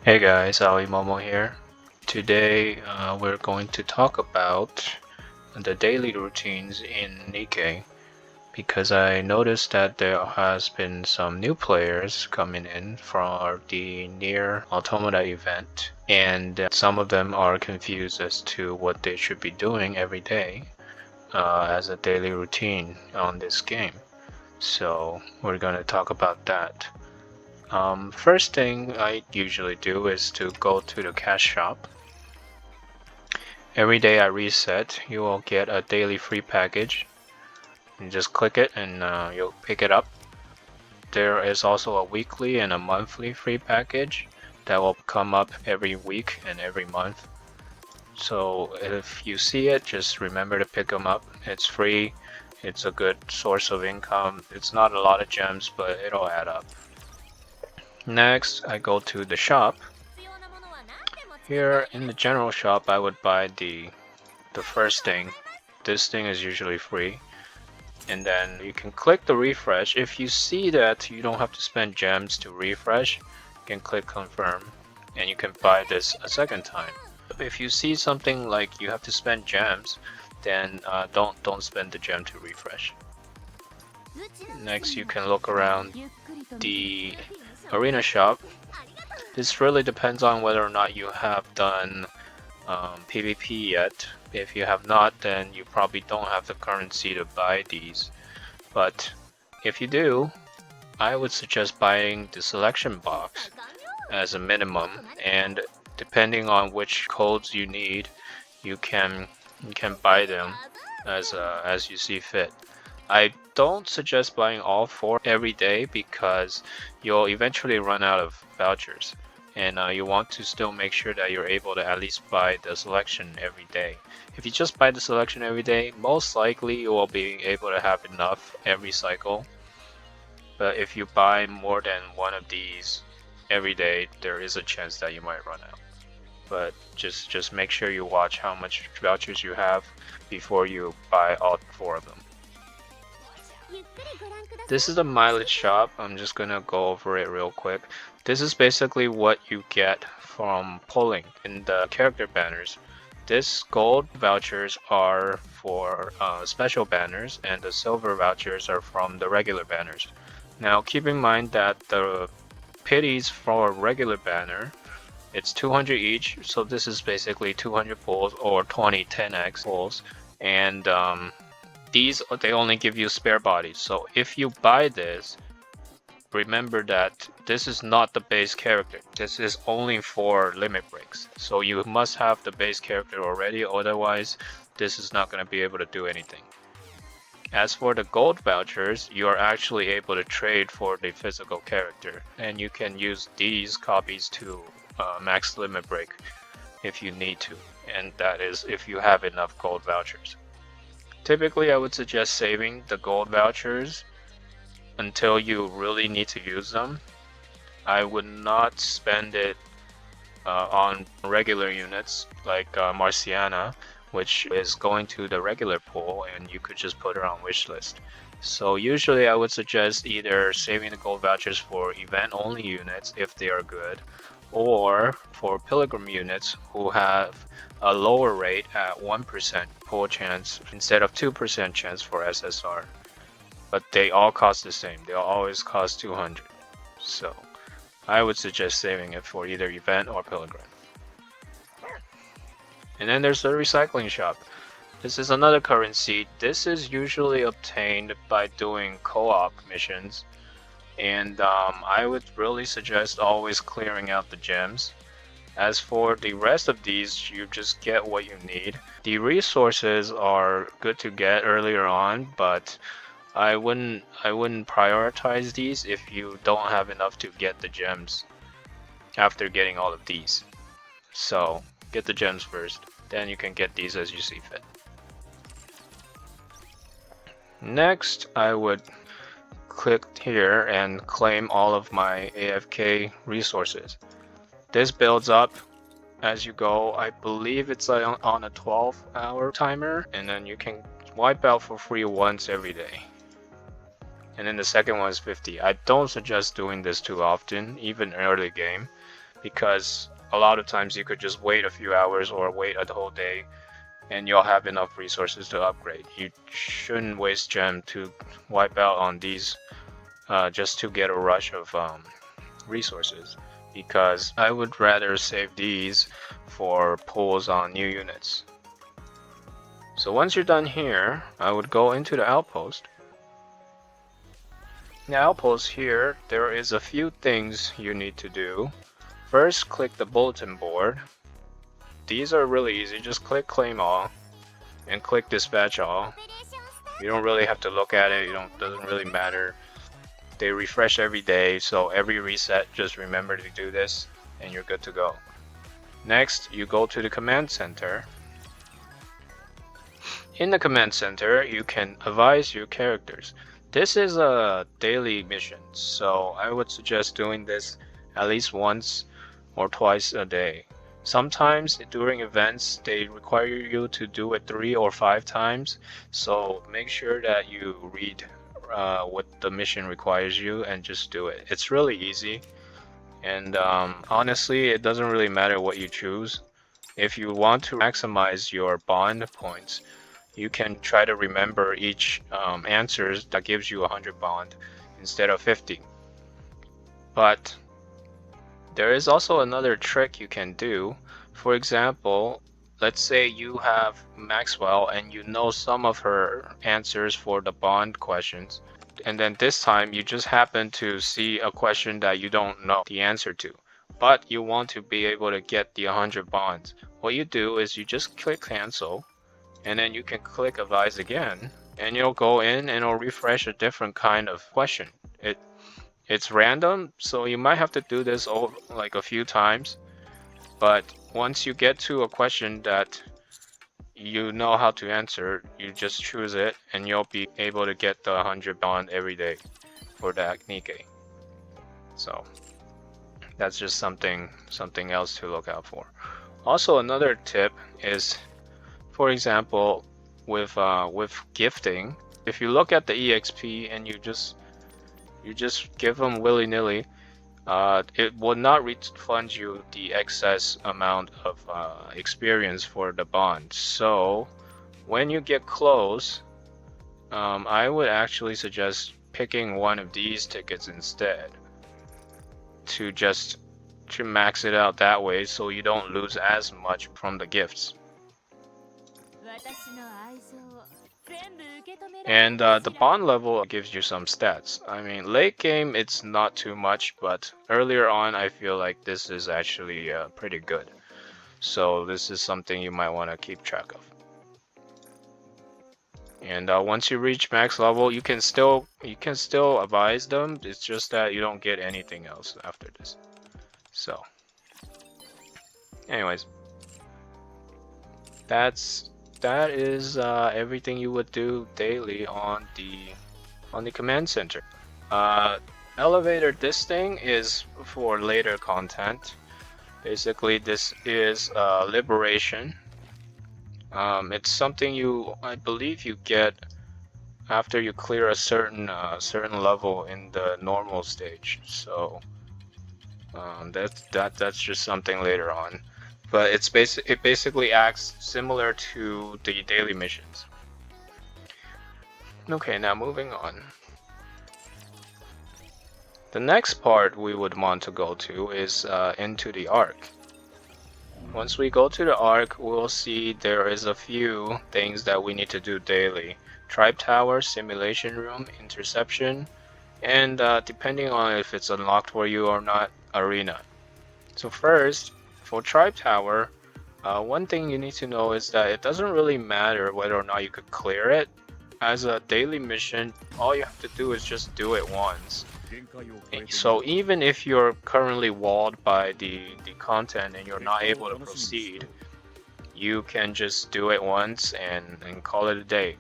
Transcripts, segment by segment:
Hey guys, Ali Momo here. Today we're going to talk about the daily routines in Nikke because I noticed that there has been some new players coming in for the Near Automata event, and some of them are confused as to what they should be doing every day as a daily routine on this game. So we're going to talk about that. First thing I usually do is to go to the cash shop. Every day I reset, you will get a daily free package. You just click it and you'll pick it up. There is also a weekly and a monthly free package that will come up every week and every month. So if you see it, just remember to pick them up. It's free. It's a good source of income. It's not a lot of gems, but it'll add up. Next, I go to the shop. Here in the general shop, I would buy the first thing. This thing is usually free. And then you can click the refresh. If you see that you don't have to spend gems to refresh, you can click confirm and you can buy this a second time. If you see something like you have to spend gems, then don't spend the gem to refresh. Next, you can look around the arena shop. This really depends on whether or not you have done PvP yet. If you have not, then you probably don't have the currency to buy these. But if you do, I would suggest buying the selection box as a minimum, and depending on which codes you need, you can buy them as you see fit. I don't suggest buying all 4 every day because you'll eventually run out of vouchers, and you want to still make sure that you're able to at least buy the selection every day. If you just buy the selection every day, most likely you will be able to have enough every cycle. But if you buy more than one of these every day, there is a chance that you might run out. But just make sure you watch how much vouchers you have before you buy all 4 of them. This is the mileage shop. I'm just gonna go over it real quick. This is basically what you get from pulling in the character banners. This gold vouchers are for special banners, and the silver vouchers are from the regular banners. Now keep in mind that the pities for a regular banner, it's 200 each, so this is basically 200 pulls or 20 10x pulls, and these they only give you spare bodies. So if you buy this, remember that this is not the base character. This is only for limit breaks. So you must have the base character already, otherwise this is not going to be able to do anything. As for the gold vouchers, you are actually able to trade for the physical character, and you can use these copies to max limit break if you need to, and that is if you have enough gold vouchers. Typically, I would suggest saving the gold vouchers until you really need to use them. I would not spend it on regular units like Marciana, which is going to the regular pool, and you could just put her on wishlist. So usually I would suggest either saving the gold vouchers for event only units if they are good, or for pilgrim units who have a lower rate at 1% pull chance instead of 2% chance for SSR. But they all cost the same. They'll always cost 200. So I would suggest saving it for either event or pilgrim. And then there's the recycling shop. This is another currency. This is usually obtained by doing co-op missions. And I would really suggest always clearing out the gems. As for the rest of these, you just get what you need. The resources are good to get earlier on, but I wouldn't prioritize these if you don't have enough to get the gems after getting all of these. So get the gems first, then you can get these as you see fit. Next, I would click here and claim all of my AFK resources. This builds up as you go. I believe it's on a 12-hour timer, and then you can wipe out for free once every day. And then the second one is 50. I don't suggest doing this too often, even early game, because a lot of times you could just wait a few hours or wait a whole day and you'll have enough resources to upgrade. You shouldn't waste gem to wipe out on these just to get a rush of resources, because I would rather save these for pulls on new units. So once you're done here, I would go into the outpost. In the outpost here, there is a few things you need to do. First, click the bulletin board. These are really easy. Just click claim all and click dispatch all. You don't really have to look at it. Doesn't really matter. They refresh every day, so every reset, just remember to do this and you're good to go. Next, you go to the command center. In the command center, you can advise your characters. This is a daily mission, so I would suggest doing this at least once or twice a day. Sometimes during events, they require you to do it 3 or 5 times, so make sure that you read what the mission requires you and just do it. It's really easy, and honestly, it doesn't really matter what you choose. If you want to maximize your bond points, you can try to remember each answers that gives you 100 bond instead of 50. But there is also another trick you can do. For example, let's say you have Maxwell and you know some of her answers for the bond questions, and then this time you just happen to see a question that you don't know the answer to, but you want to be able to get the 100 bonds. What you do is you just click cancel, and then you can click advise again, and you'll go in and it'll refresh a different kind of question. It's random, so you might have to do this over like a few times, but once you get to a question that you know how to answer, you just choose it and you'll be able to get the 100 bond every day for that Nikke. So that's just something else to look out for. Also, another tip is, for example, with gifting, if you look at the EXP and you just give them willy-nilly, it will not refund you the excess amount of experience for the bond. So when you get close, I would actually suggest picking one of these tickets instead to max it out that way, so you don't lose as much from the gifts. And the bond level gives you some stats. I mean, late game it's not too much, but earlier on I feel like this is actually pretty good. So this is something you might want to keep track of. And once you reach max level, you can still advise them. It's just that you don't get anything else after this. So, anyways, that is everything you would do daily on the command center. Elevator, this thing is for later content. Basically, this is liberation. It's something I believe you get after you clear a certain level in the normal stage. So that's just something later on. But it basically acts similar to the daily missions. Okay, now moving on. The next part we would want to go to is into the Arc. Once we go to the Arc, we'll see there is a few things that we need to do daily. Tribe Tower, Simulation Room, Interception, and depending on if it's unlocked for you or not, Arena. So first, for Tribe Tower, one thing you need to know is that it doesn't really matter whether or not you could clear it. As a daily mission, all you have to do is just do it once. So even if you're currently walled by the content and you're not able to proceed, you can just do it once and call it a day.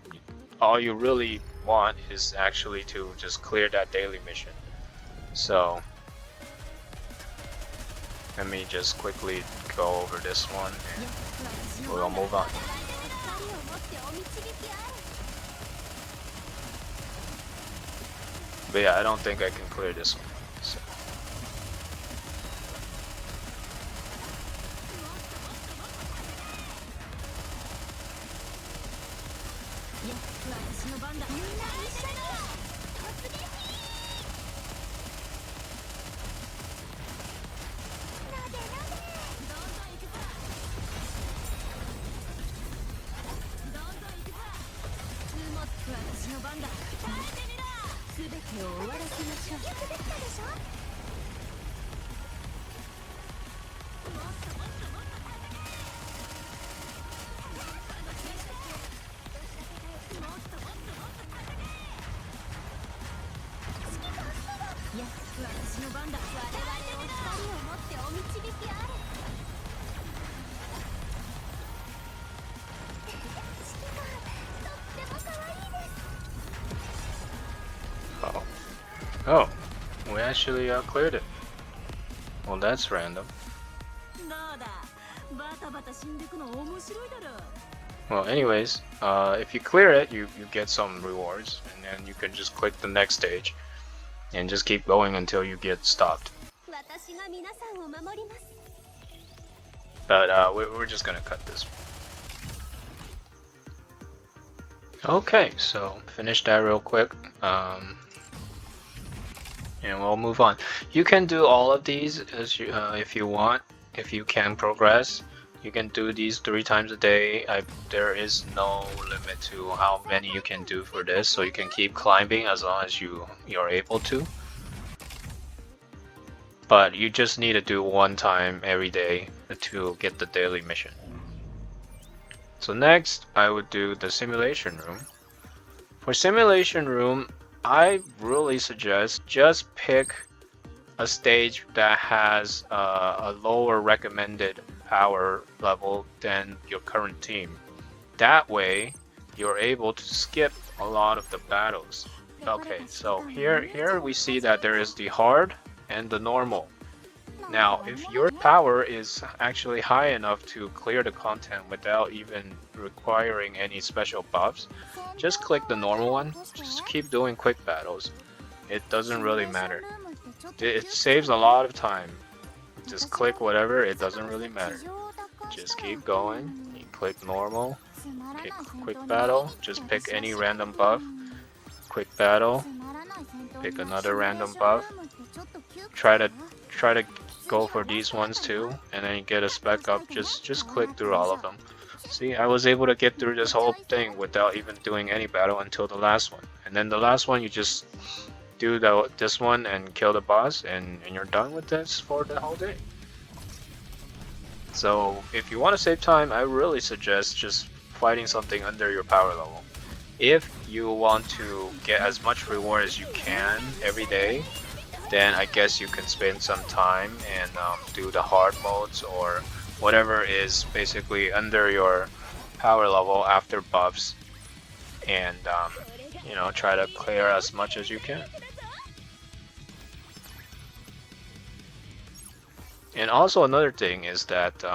All you really want is actually to just clear that daily mission. So let me just quickly go over this one and we'll move on. But yeah, I don't think I can clear this one. So. Oh. Oh, we actually cleared it. Well, that's random. Well, anyways, if you clear it, you get some rewards, and then you can just click the next stage, and just keep going until you get stopped. But we're just gonna cut this. Okay, so finish that real quick, and we'll move on. You can do all of these as you, if you want. If you can progress, you can do these 3 times a day. There is no limit to how many you can do for this, so you can keep climbing as long as you're able to. But you just need to do 1 time every day to get the daily mission. So next, I would do the simulation room. For simulation room, I really suggest just pick a stage that has a lower recommended power level than your current team. That way, you're able to skip a lot of the battles. Okay, so here we see that there is the hard and the normal. Now, if your power is actually high enough to clear the content without even requiring any special buffs, just click the normal one. Just keep doing quick battles. It doesn't really matter. It saves a lot of time. Just click whatever, it doesn't really matter. Just keep going. You click normal. Okay, quick battle. Just pick any random buff. Quick battle. Pick another random buff. Try to go for these ones too, and then you get a spec up. Just click through all of them. See, I was able to get through this whole thing without even doing any battle until the last one. And then the last one, you just do this one and kill the boss, and you're done with this for the whole day. So if you want to save time, I really suggest just fighting something under your power level. If you want to get as much reward as you can every day, then I guess you can spend some time and do the hard modes or whatever is basically under your power level after buffs, and you know, try to clear as much as you can. And also another thing is that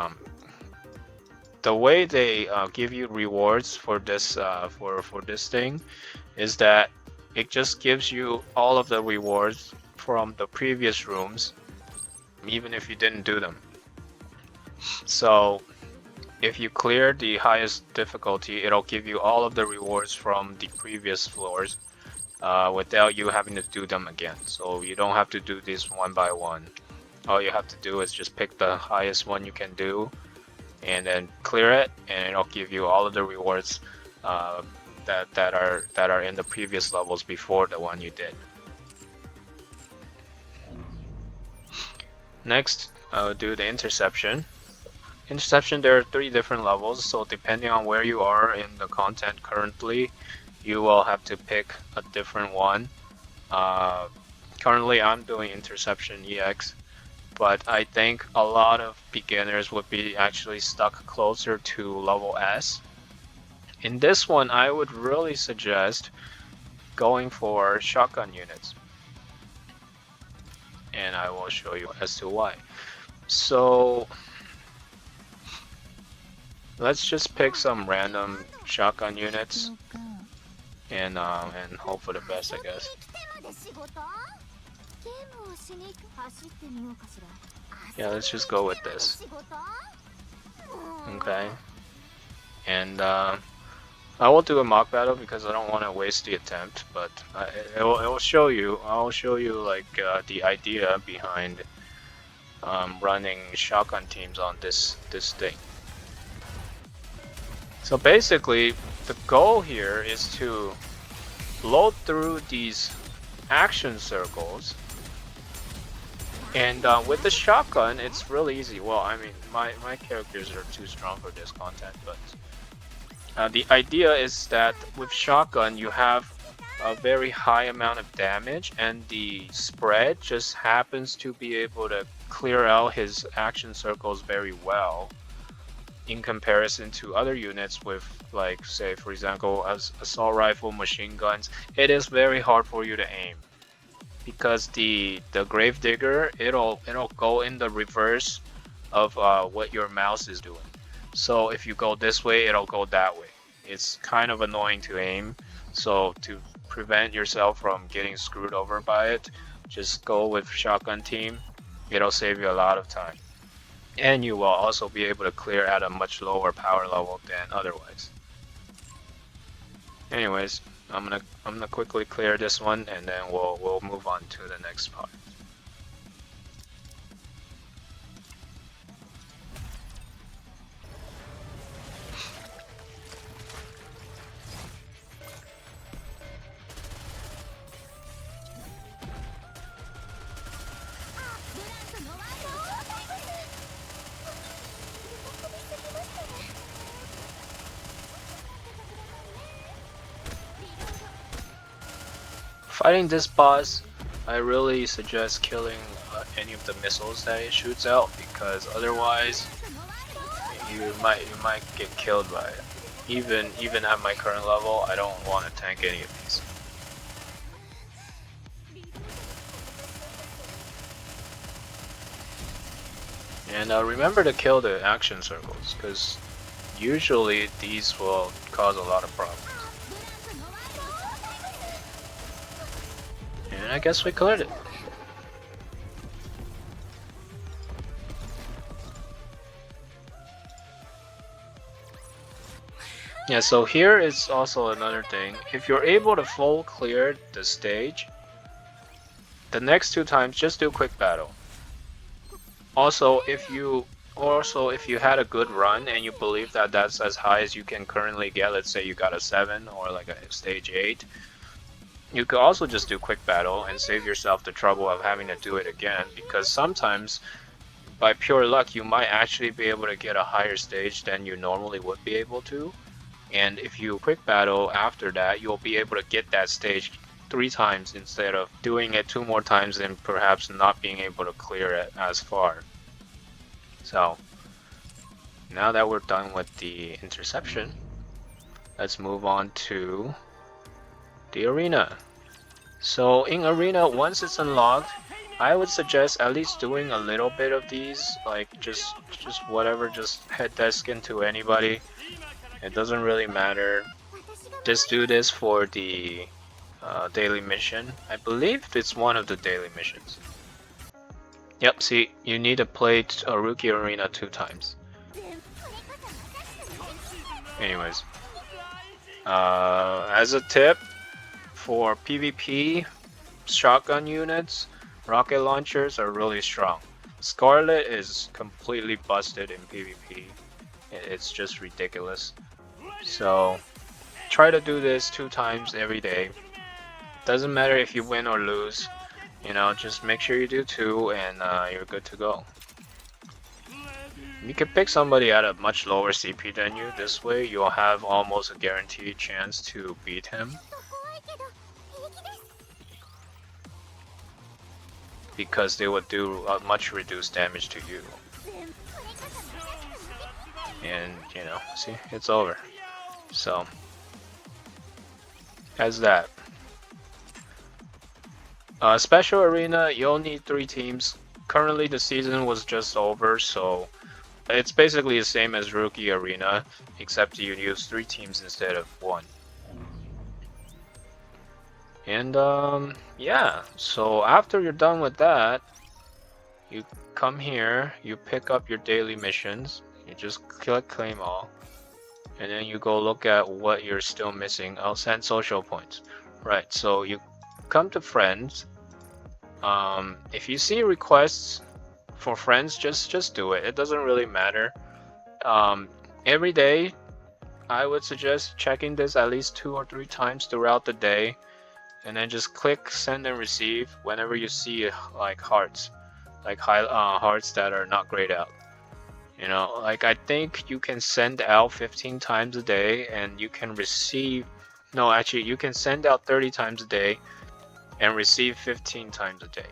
the way they give you rewards for this for this thing is that it just gives you all of the rewards from the previous rooms, even if you didn't do them. So if you clear the highest difficulty, it'll give you all of the rewards from the previous floors without you having to do them again. So you don't have to do this one by one. All you have to do is just pick the highest one you can do and then clear it, and it'll give you all of the rewards that are in the previous levels before the one you did. Next, I will do the interception. Interception, there are 3 different levels, so depending on where you are in the content currently, you will have to pick a different one. Currently, I'm doing Interception EX, but I think a lot of beginners would be actually stuck closer to level S. In this one, I would really suggest going for shotgun units, and I will show you as to why. So let's just pick some random shotgun units and hope for the best, I guess. Yeah, let's just go with this. Okay. And I will do a mock battle because I don't want to waste the attempt, but it will show you. I'll show you like the idea behind running shotgun teams on this thing. So basically, the goal here is to blow through these action circles, and with the shotgun, it's really easy. Well, I mean, my characters are too strong for this content, but the idea is that with shotgun, you have a very high amount of damage, and the spread just happens to be able to clear out his action circles very well in comparison to other units with, like, say for example, as assault rifle, machine guns. It is very hard for you to aim because the gravedigger, it'll go in the reverse of what your mouse is doing. So if you go this way, it'll go that way. It's kind of annoying to aim, so to prevent yourself from getting screwed over by it, just go with shotgun team. It'll save you a lot of time, and you will also be able to clear at a much lower power level than otherwise. Anyways, I'm gonna quickly clear this one, and then we'll move on to the next part. Fighting this boss, I really suggest killing any of the missiles that it shoots out, because otherwise you might get killed by it. Even at my current level, I don't want to tank any of these. And remember to kill the action circles, because usually these will cause a lot of problems. And I guess we cleared it. Yeah, so here is also another thing. If you're able to full clear the stage, the next 2 times just do quick battle. Also, if you had a good run and you believe that that's as high as you can currently get, let's say you got a 7 or like a stage 8, you could also just do quick battle and save yourself the trouble of having to do it again, because sometimes by pure luck you might actually be able to get a higher stage than you normally would be able to, and if you quick battle after that, you'll be able to get that stage 3 times instead of doing it 2 more times and perhaps not being able to clear it as far. So now that we're done with the interception, let's move on to the arena. So in arena, once it's unlocked, I would suggest at least doing a little bit of these, like just whatever, just head desk into anybody. It doesn't really matter. Just do this for the daily mission. I believe it's one of the daily missions. Yep, see, you need to play a rookie arena 2 times. Anyways, as a tip, for PvP, shotgun units, rocket launchers are really strong. Scarlet is completely busted in PvP. It's just ridiculous. So try to do this 2 times every day. Doesn't matter if you win or lose, you know, just make sure you do 2 and you're good to go. You can pick somebody at a much lower CP than you. This way you'll have almost a guaranteed chance to beat him, because they would do much reduced damage to you. And you know, see, it's over. So as that. Special arena, you'll need 3 teams. Currently the season was just over, so it's basically the same as rookie arena, except you use 3 teams instead of 1. And yeah, so after you're done with that, you come here, you pick up your daily missions, you just click claim all, and then you go look at what you're still missing. I'll send social points. Right, so you come to friends. If you see requests for friends, just do it. It doesn't really matter. Every day, I would suggest checking this at least 2 or 3 times throughout the day, and then just click send and receive whenever you see like hearts, like hearts that are not grayed out. You know, like I think you can send out 15 times a day, and you can receive. No, actually, you can send out 30 times a day and receive 15 times a day.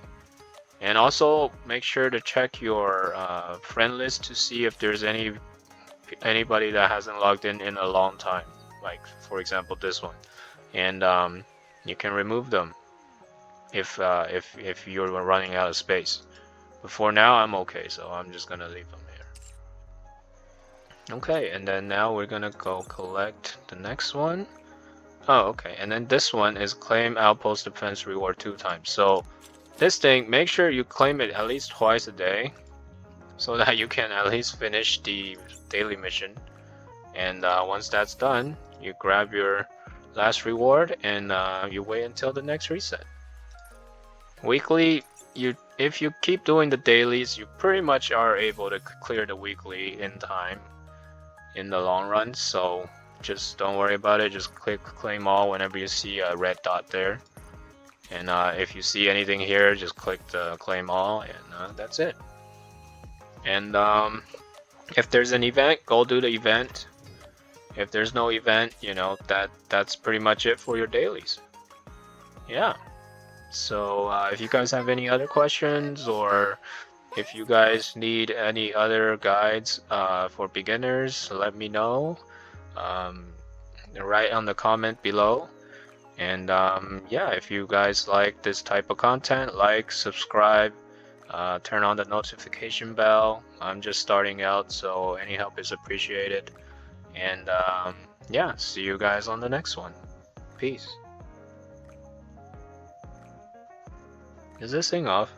And also make sure to check your friend list to see if there's anybody that hasn't logged in a long time, like for example this one, and you can remove them if you're running out of space. But for now I'm okay, so I'm just gonna leave them here. Okay, and then now we're gonna go collect the next one. Oh, okay, and then this one is claim Outpost defense reward 2 times. So this thing, make sure you claim it at least twice a day, so that you can at least finish the daily mission. And once that's done, you grab your last reward and you wait until the next reset. Weekly, if you keep doing the dailies, you pretty much are able to clear the weekly in time in the long run. So just don't worry about it. Just click claim all whenever you see a red dot there. And if you see anything here, just click the claim all, and that's it. And if there's an event, go do the event. If there's no event, you know, that's pretty much it for your dailies. Yeah. So if you guys have any other questions, or if you guys need any other guides for beginners, let me know. Write on the comment below. And yeah, if you guys like this type of content, like, subscribe, turn on the notification bell. I'm just starting out, so any help is appreciated. And yeah, see you guys on the next one. Peace. Is this thing off?